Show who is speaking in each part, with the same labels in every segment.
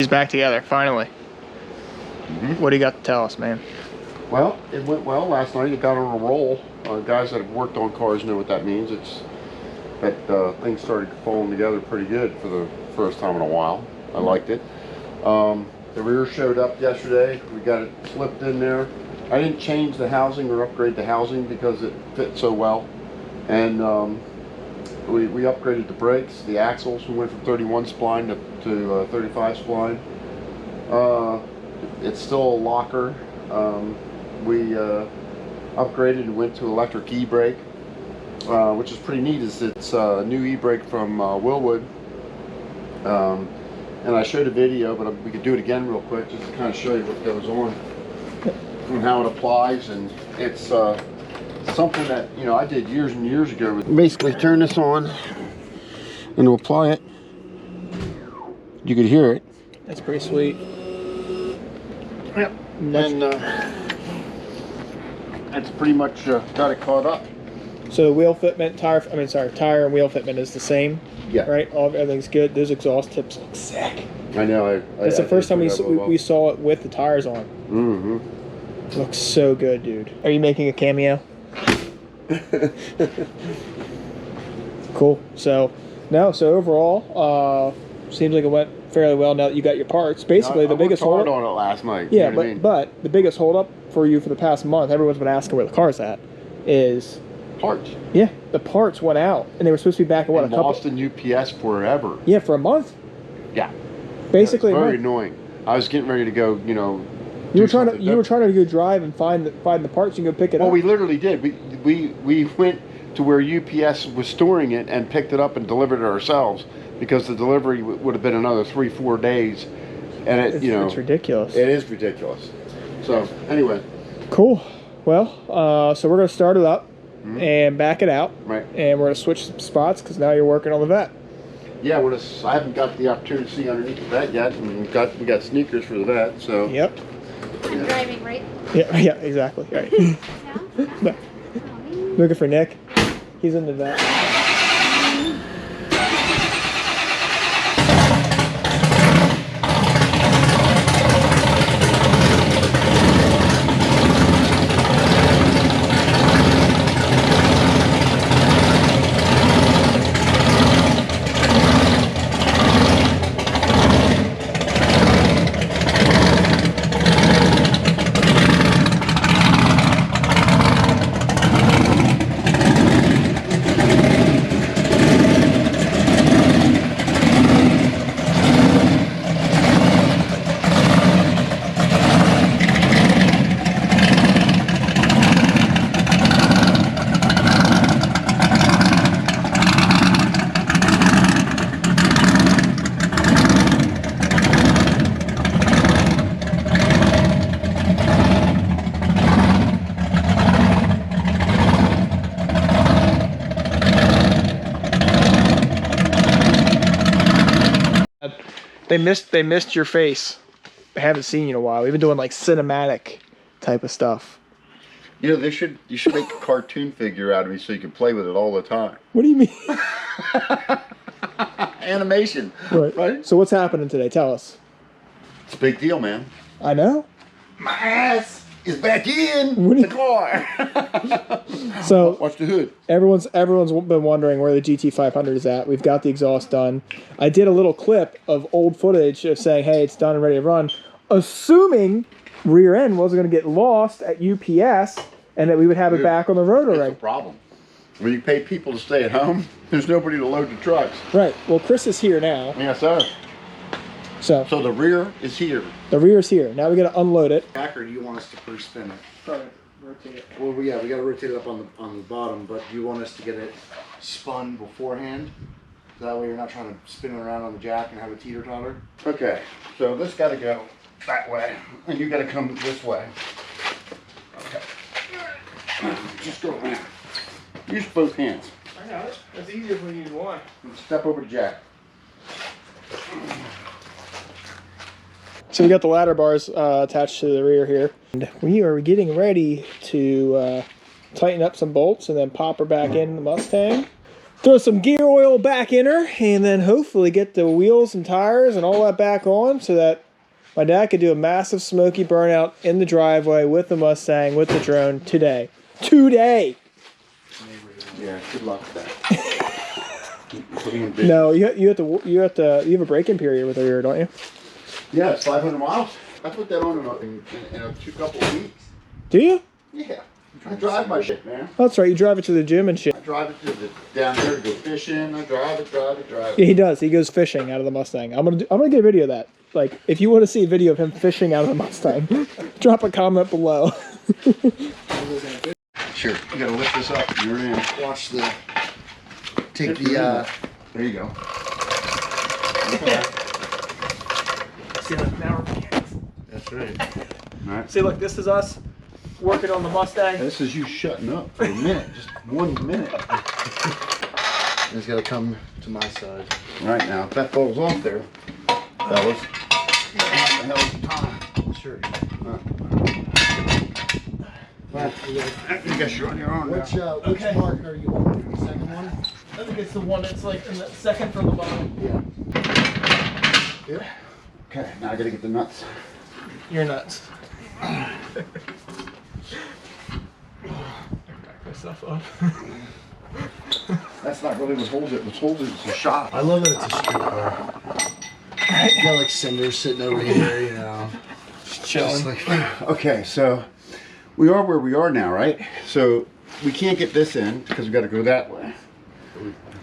Speaker 1: He's back together, finally. What do you got to tell us, man?
Speaker 2: Well, it went well last night. It got on a roll. Guys that have worked on cars know what that means. It's that things started falling together pretty good for the first time in a while. I liked it. The rear showed up yesterday. We got it slipped in there. I didn't change the housing or upgrade the housing because it fit so well. And we upgraded the brakes, the axles. We went from 31 spline to 35 spline. It's still a locker. We upgraded and went to electric e-brake, which is pretty neat. It's a new e-brake from Willwood. And I showed a video, but we could do it again real quick just to kind of show you what goes on and how it applies. And it's something that, you know, I did years and years ago. Basically turn this on and to apply it, you could hear it.
Speaker 1: That's pretty sweet.
Speaker 2: Yep. And that's pretty much got it caught up.
Speaker 1: So the wheel fitment, tire and wheel fitment is the same.
Speaker 2: Yeah.
Speaker 1: Right. Everything's good. Those exhaust tips look sick.
Speaker 2: I know.
Speaker 1: It's the first time we saw it with the tires on.
Speaker 2: Mm-hmm.
Speaker 1: It looks so good, dude. Are you making a cameo? Cool. So overall, seems like it went fairly well. Now that you got your parts, basically the biggest hold
Speaker 2: on it last night.
Speaker 1: Yeah,
Speaker 2: you know what I mean?
Speaker 1: but the biggest hold up for you for the past month, everyone's been asking where the car's at, is
Speaker 2: parts.
Speaker 1: Yeah, the parts went out, and they were supposed to be back in what, a couple.
Speaker 2: Lost in UPS forever.
Speaker 1: Yeah, for a month.
Speaker 2: Yeah.
Speaker 1: Basically,
Speaker 2: very annoying. I was getting ready to go, you know.
Speaker 1: You were trying to go drive and find the parts and go pick it up.
Speaker 2: Well, we literally did. We went to where UPS was storing it and picked it up and delivered it ourselves, because the delivery would have been another 3-4 days, and it's
Speaker 1: ridiculous.
Speaker 2: It is ridiculous. So anyway.
Speaker 1: Cool. Well, so we're gonna start it up and back it out.
Speaker 2: Right. And
Speaker 1: we're gonna switch some spots because now you're working on the vet.
Speaker 2: Yeah, I haven't got the opportunity to see underneath the vet yet, and we got sneakers for the vet. So.
Speaker 1: Yep.
Speaker 3: I'm driving, right?
Speaker 1: Yeah, exactly. Right. No. Looking for Nick. He's in the vet. They missed your face. I haven't seen you in a while. We've been doing like cinematic type of stuff.
Speaker 2: You know, you should make a cartoon figure out of me so you can play with it all the time.
Speaker 1: What do you mean?
Speaker 2: Animation.
Speaker 1: Right. So what's happening today? Tell us.
Speaker 2: It's a big deal, man.
Speaker 1: I know.
Speaker 2: My ass is back in the car.
Speaker 1: So
Speaker 2: watch the hood.
Speaker 1: Everyone's been wondering where the GT500 is at. We've got the exhaust done. I did a little clip of old footage of saying, hey, it's done and ready to run, assuming rear end wasn't going to get lost at UPS and that we would have it back on the road already.
Speaker 2: That's a problem. When you pay people to stay at home, there's nobody to load the trucks.
Speaker 1: Right. Well, Chris is here now.
Speaker 2: Yes, sir.
Speaker 1: So
Speaker 2: the rear is here.
Speaker 1: The rear is here. Now we got to unload it.
Speaker 4: Back, or do you want us to first spin it?
Speaker 1: Sorry, rotate it.
Speaker 4: Well, yeah, we got to rotate it up on the bottom, but do you want us to get it spun beforehand? That way you're not trying to spin it around on the jack and have a teeter-totter.
Speaker 2: Okay, so this got to go that way, and you got to come this way. Okay. Just go around. Use both hands.
Speaker 1: I know it. It's easier when you use one.
Speaker 2: And step over the jack.
Speaker 1: So we got the ladder bars attached to the rear here. And we are getting ready to tighten up some bolts and then pop her back in the Mustang. throw some gear oil back in her, and then hopefully get the wheels and tires and all that back on so that my dad could do a massive smoky burnout in the driveway with the Mustang, with the drone today. Today!
Speaker 2: Yeah, good luck with that.
Speaker 1: No, you have a break-in period with her here, don't you?
Speaker 2: Yeah, it's 500 miles. I put that on in a couple of weeks.
Speaker 1: Do you?
Speaker 2: Yeah. I drive my shit, man.
Speaker 1: That's right, you drive it to the gym and shit.
Speaker 2: I drive it down there to go fishing. I drive it.
Speaker 1: Yeah, he does. He goes fishing out of the Mustang. I'm gonna get a video of that. Like, if you want to see a video of him fishing out of the Mustang, drop a comment below.
Speaker 2: Sure. You gotta lift this up. You're in.
Speaker 4: Watch the. Take the.
Speaker 2: There you go.
Speaker 1: Okay. See, look, now we're
Speaker 2: That's right. All right.
Speaker 1: See, look, this is us working on the Mustang.
Speaker 2: This is you shutting up for a minute. Just 1 minute.
Speaker 4: It's got to come to my side.
Speaker 2: Right now, if that falls off there, fellas. What the hell is the time?
Speaker 4: Sure.
Speaker 2: Well, I guess you're on your own now.
Speaker 4: Which part are you on? The second one?
Speaker 1: I think it's the one that's like in the second from the bottom.
Speaker 4: Yeah. Yep.
Speaker 2: Okay, now I gotta get the nuts.
Speaker 1: You're nuts. Back myself up.
Speaker 2: That's not really what holds it. What holds it is the shot.
Speaker 4: I love that it's a street car. You got like cinders sitting over here, you know.
Speaker 1: Just chilling.
Speaker 4: Just like,
Speaker 2: Okay, so we are where we are now, right? So we can't get this in because we got to go that way.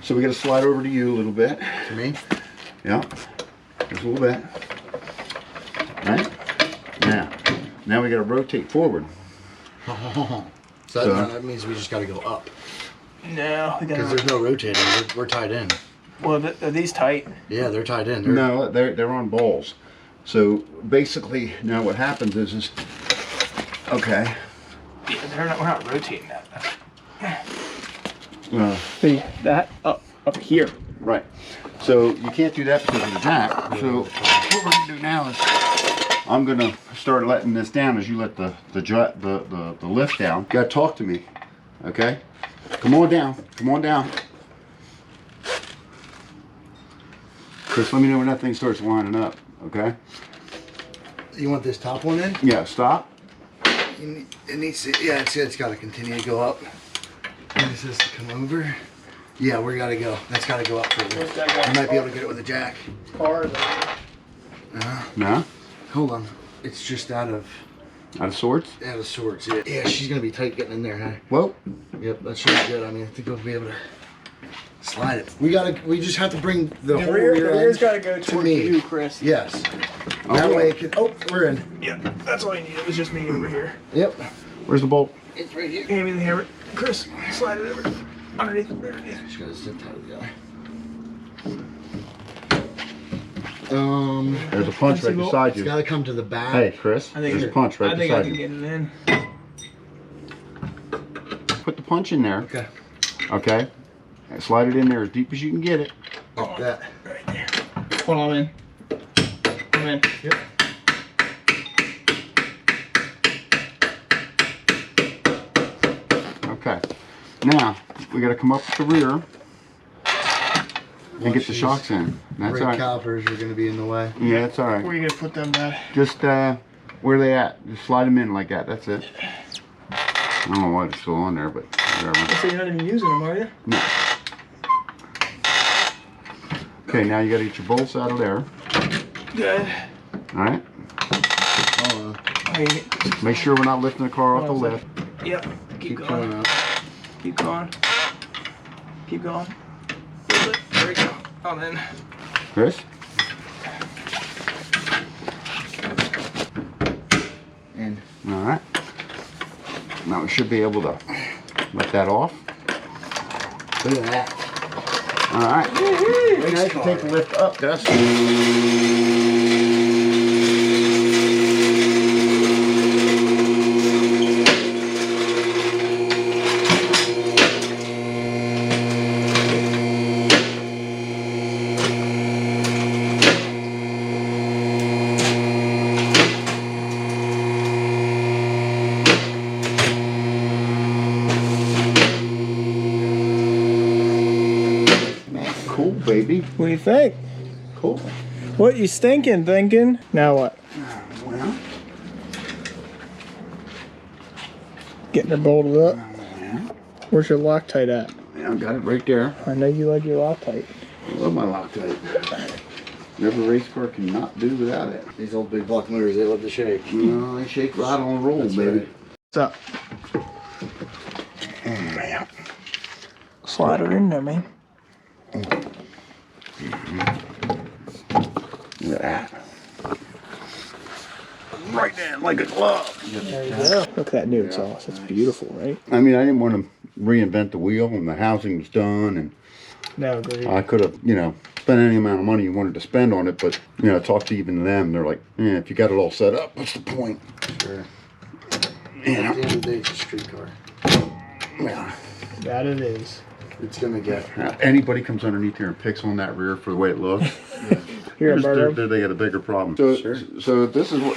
Speaker 2: So we got to slide over to you a little bit.
Speaker 4: to me?
Speaker 2: Yeah, just a little bit. Right? Now we got to rotate forward.
Speaker 4: So that means we just got to go up.
Speaker 1: No, we
Speaker 4: Because
Speaker 1: gotta.
Speaker 4: there's no rotating. We're tied in.
Speaker 1: Well, are these tight?
Speaker 4: Yeah, they're tied in.
Speaker 2: No, they're on balls. So basically, now what happens is okay.
Speaker 1: Yeah, we're not rotating that.
Speaker 2: See,
Speaker 1: that up here.
Speaker 2: right. So you can't do that because of the jack. So what we're gonna do now is I'm gonna start letting this down as you let the lift down. You gotta talk to me, okay? Come on down. Come on down. Chris, let me know when that thing starts lining up, okay?
Speaker 4: You want this top one in?
Speaker 2: Yeah, stop.
Speaker 4: It needs to, yeah, it's got to continue to go up. And this has to come over. Yeah, we got to go. That's got to go up further. You might be able to get it with a jack.
Speaker 2: No?
Speaker 4: Hold on. It's just out of
Speaker 2: sorts?
Speaker 4: sorts. Yeah, yeah, she's going to be tight getting in there, huh?
Speaker 2: Well,
Speaker 4: Yep, that should be good. I mean, I think we'll be able to slide it. We just have to bring the whole rear
Speaker 1: rear's
Speaker 4: end
Speaker 1: got to go
Speaker 4: to
Speaker 1: towards
Speaker 4: me.
Speaker 1: you, Chris.
Speaker 4: Yes. That way it can, oh, we're in.
Speaker 1: Yeah, that's all you need. It was just me over here.
Speaker 4: Yep.
Speaker 2: where's the bolt?
Speaker 4: It's right here.
Speaker 1: Hand me the hammer. Chris, slide it over. Underneath.
Speaker 4: Just got to zip tie together.
Speaker 2: There's a punch right beside
Speaker 4: It's
Speaker 2: you.
Speaker 4: got to come to the back.
Speaker 2: Hey, Chris,
Speaker 1: I think
Speaker 2: there's a punch right
Speaker 1: I think
Speaker 2: beside
Speaker 1: I can
Speaker 2: you.
Speaker 1: get it in.
Speaker 2: Put the punch in there,
Speaker 4: Okay.
Speaker 2: okay? And slide it in there as deep as you can get it.
Speaker 4: Like that.
Speaker 1: Right there. Hold on, I'm in. I'm in.
Speaker 4: Yep.
Speaker 2: Okay. Now, we got to come up with the rear and get the shocks in. That's
Speaker 4: Brake
Speaker 2: all right.
Speaker 4: calipers are going to be in the way.
Speaker 2: Yeah, that's all right.
Speaker 1: Where are you going to put them at?
Speaker 2: Just, where are they at? Just slide them in like that. That's it. I don't know why they're still on there, but whatever.
Speaker 1: So you're not even using them, are you?
Speaker 2: No. Okay, now you got to get your bolts out of there.
Speaker 1: Good.
Speaker 2: All right.
Speaker 4: Oh,
Speaker 2: Make sure we're not lifting the car off the lift.
Speaker 1: Yep. Keep
Speaker 4: coming
Speaker 1: going.
Speaker 4: up.
Speaker 1: Keep going. Keep going. There we go. I'm in.
Speaker 2: Chris?
Speaker 4: And
Speaker 2: All right. Now we should be able to let that off.
Speaker 4: look at that.
Speaker 2: All right. Now you can take the lift up, Gus. baby.
Speaker 1: What do you think?
Speaker 2: Cool.
Speaker 1: What you thinking? Now what?
Speaker 2: Well,
Speaker 1: Getting her bolted up. Where's your Loctite at?
Speaker 2: yeah, I got it right there.
Speaker 1: I know you like your Loctite.
Speaker 2: I love my Loctite. Every race car cannot do without it.
Speaker 4: These old big block motors, they love to shake.
Speaker 2: No, they shake right on the roll,
Speaker 4: That's
Speaker 2: baby.
Speaker 4: right.
Speaker 1: What's up? Slide her in there, man.
Speaker 2: Look at that. Right in like a glove.
Speaker 1: There you go. Look at that new exhaust. That's beautiful, right?
Speaker 2: I mean, I didn't want to reinvent the wheel, and the housing was done, and
Speaker 1: No, great.
Speaker 2: I could have, you know, spent any amount of money you wanted to spend on it, but, you know, talk to even them, they're like, if you got it all set up, what's the point?
Speaker 4: Sure.
Speaker 2: Yeah.
Speaker 4: At the end of the day, it's a street car.
Speaker 2: Yeah.
Speaker 1: That it is.
Speaker 4: It's gonna get.
Speaker 2: Anybody comes underneath here and picks on that rear for the way it looks,
Speaker 1: You're a murderer.
Speaker 2: they get a bigger problem. So this is what,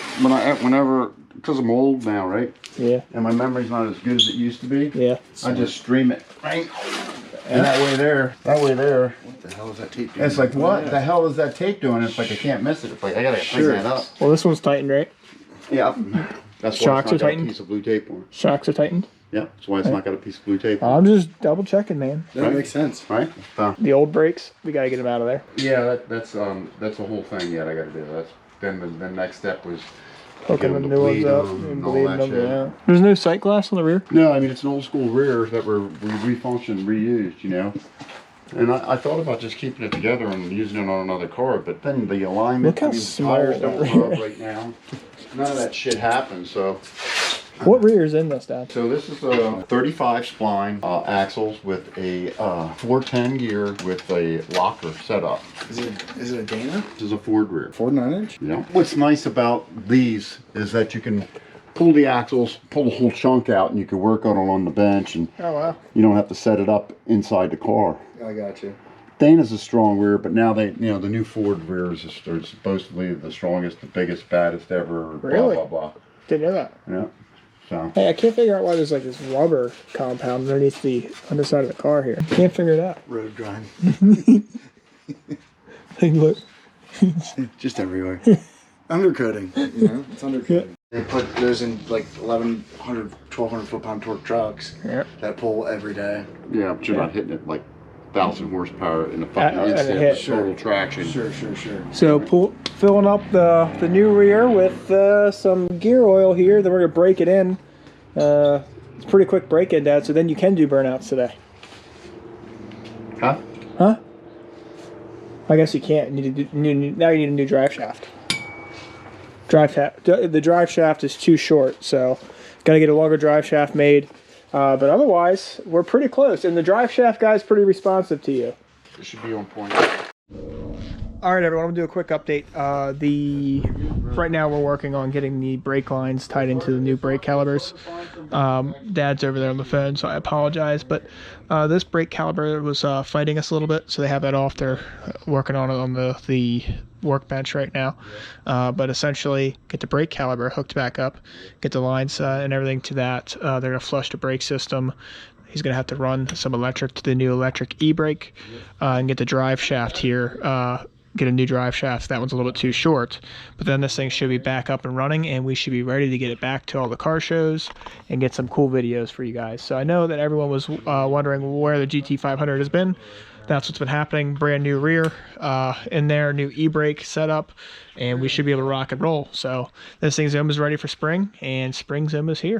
Speaker 2: whenever, because I'm old now, right?
Speaker 1: Yeah.
Speaker 2: And my memory's not as good as it used to be.
Speaker 1: Yeah.
Speaker 2: I just stream it, right? And that way there.
Speaker 4: What the hell is that tape doing?
Speaker 2: It's like, what the hell is that tape doing? It's like, I can't miss it. It's like, I gotta bring that up.
Speaker 1: Well, this one's tightened, right?
Speaker 2: Yeah. That's why
Speaker 1: Shocks
Speaker 2: it's not
Speaker 1: are
Speaker 2: got a
Speaker 1: tightened?
Speaker 2: piece of blue tape on it.
Speaker 1: Shocks are tightened.
Speaker 2: Yeah, that's why it's not got a piece of blue tape on
Speaker 1: I'm just double checking, man.
Speaker 4: That
Speaker 2: Right.
Speaker 4: makes sense.
Speaker 2: it. Right?
Speaker 1: The old brakes, we gotta get them out of there.
Speaker 2: Yeah, that's the whole thing yet I gotta do. That's then the next step was
Speaker 1: Hooking the
Speaker 2: them to
Speaker 1: new ones
Speaker 2: bleed
Speaker 1: up
Speaker 2: them
Speaker 1: and
Speaker 2: and all
Speaker 1: bleeding
Speaker 2: that
Speaker 1: them.
Speaker 2: shit.
Speaker 1: Yeah. There's no sight glass on the rear.
Speaker 2: No, I mean it's an old school rear that we refunctioned, reused, you know. And I thought about just keeping it together and using it on another car, but then the alignment,
Speaker 1: Look how
Speaker 2: the
Speaker 1: small
Speaker 2: tires
Speaker 1: that
Speaker 2: don't
Speaker 1: rear
Speaker 2: rub right now. None of that shit happens, so.
Speaker 1: What rear's in this, Dad?
Speaker 2: So this is a 35 spline axles with a 410 gear with a locker setup.
Speaker 4: Is it a Dana?
Speaker 2: This is a Ford rear.
Speaker 4: Ford 9-inch?
Speaker 2: Yeah. What's nice about these is that you can pull the axles, pull the whole chunk out, and you can work on it on the bench, and
Speaker 1: Oh, wow.
Speaker 2: you don't have to set it up inside the car.
Speaker 4: I got you.
Speaker 2: Dana's a strong rear, but now the new Ford rears are supposedly the strongest, the biggest, baddest ever.
Speaker 1: Really?
Speaker 2: Blah blah blah.
Speaker 1: Didn't know that.
Speaker 2: Yeah. So.
Speaker 1: Hey, I can't figure out why there's like this rubber compound underneath the underside of the car here. Can't figure it out.
Speaker 4: Road grind.
Speaker 1: Hey, look.
Speaker 4: Just everywhere. Undercoating. You know, it's undercoating. They put those in like 1,100, 1,200 foot-pound torque trucks
Speaker 1: Yep.
Speaker 4: that pull every day.
Speaker 2: Yeah, but you're not hitting it like 1,000 horsepower in a fucking
Speaker 1: And a
Speaker 2: instant
Speaker 1: hit.
Speaker 2: with total traction.
Speaker 4: Sure.
Speaker 1: So filling up the new rear with some gear oil here. Then we're gonna break it in. It's a pretty quick break in, Dad. So then you can do burnouts today.
Speaker 2: Huh?
Speaker 1: Huh? I guess you can't. You need now you need a new drive shaft. The drive shaft is too short, so got to get a longer drive shaft made. But otherwise, we're pretty close. And the drive shaft guy's pretty responsive to you.
Speaker 2: It should be on point.
Speaker 1: All right, everyone, I'm gonna do a quick update. Right now we're working on getting the brake lines tied into the new brake calibers. Dad's over there on the phone, so I apologize. But this brake caliber was fighting us a little bit, so they have that off. They're working on it on the workbench right now. But essentially, get the brake caliber hooked back up, get the lines and everything to that. They're gonna flush the brake system. He's gonna have to run some electric to the new electric e-brake and get the drive shaft here. Get a new drive shaft. That one's a little bit too short, but then this thing should be back up and running, and we should be ready to get it back to all the car shows and get some cool videos for you guys. So I know that everyone was wondering where the GT500 has been. That's what's been happening. Brand new rear in there, new e-brake setup, and we should be able to rock and roll. So this thing's almost ready for spring, and spring's almost here.